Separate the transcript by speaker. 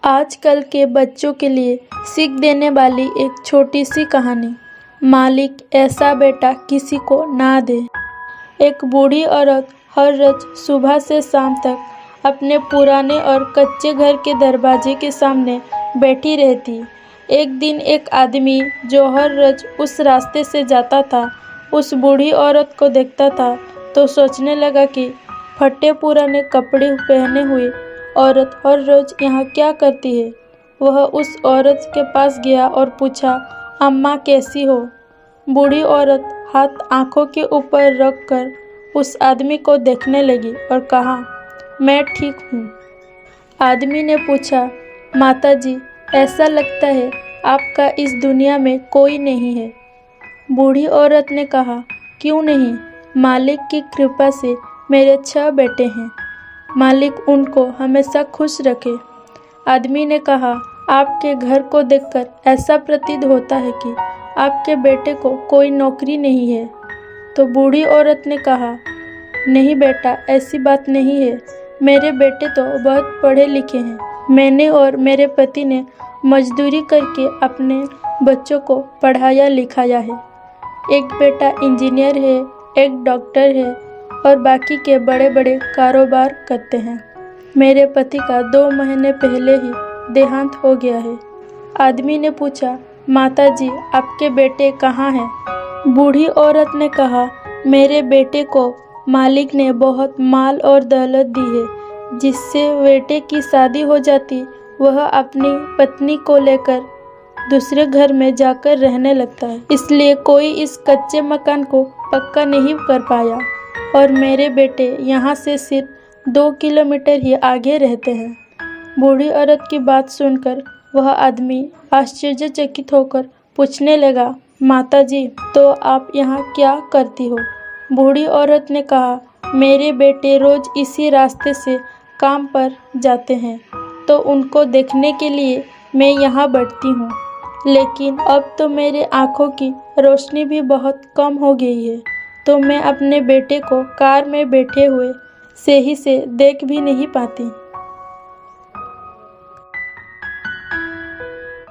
Speaker 1: आजकल के बच्चों के लिए सीख देने वाली एक छोटी सी कहानी। मालिक ऐसा बेटा किसी को ना दे। एक बूढ़ी औरत हर रोज सुबह से शाम तक अपने पुराने और कच्चे घर के दरवाजे के सामने बैठी रहती। एक दिन एक आदमी जो हर रोज उस रास्ते से जाता था, उस बूढ़ी औरत को देखता था तो सोचने लगा कि फटे पुराने कपड़े पहने हुए औरत हर रोज यहाँ क्या करती है। वह उस औरत के पास गया और पूछा, अम्मा कैसी हो? बूढ़ी औरत हाथ आंखों के ऊपर रख कर उस आदमी को देखने लगी और कहा, मैं ठीक हूँ। आदमी ने पूछा, माताजी, ऐसा लगता है आपका इस दुनिया में कोई नहीं है। बूढ़ी औरत ने कहा, क्यों नहीं? मालिक की कृपा से मेरे 6 बेटे हैं। मालिक उनको हमेशा खुश रखे। आदमी ने कहा, आपके घर को देखकर ऐसा प्रतीत होता है कि आपके बेटे को कोई नौकरी नहीं है। तो बूढ़ी औरत ने कहा, नहीं बेटा, ऐसी बात नहीं है। मेरे बेटे तो बहुत पढ़े लिखे हैं। मैंने और मेरे पति ने मजदूरी करके अपने बच्चों को पढ़ाया लिखाया है। एक बेटा इंजीनियर है, एक डॉक्टर है और बाकी के बड़े बड़े कारोबार करते हैं। मेरे पति का 2 महीने पहले ही देहांत हो गया है। आदमी ने पूछा, माताजी, आपके बेटे कहाँ हैं? बूढ़ी औरत ने कहा, मेरे बेटे को मालिक ने बहुत माल और दौलत दी है। जिससे बेटे की शादी हो जाती, वह अपनी पत्नी को लेकर दूसरे घर में जाकर रहने लगता है। इसलिए कोई इस कच्चे मकान को पक्का नहीं कर पाया और मेरे बेटे यहाँ से सिर्फ 2 किलोमीटर ही आगे रहते हैं। बूढ़ी औरत की बात सुनकर वह आदमी आश्चर्यचकित होकर पूछने लगा, माताजी, तो आप यहाँ क्या करती हो? बूढ़ी औरत ने कहा, मेरे बेटे रोज इसी रास्ते से काम पर जाते हैं, तो उनको देखने के लिए मैं यहाँ बैठती हूँ। लेकिन अब तो मेरे आँखों की रोशनी भी बहुत कम हो गई है, तो मैं अपने बेटे को कार में बैठे हुए सही से देख भी नहीं पाती।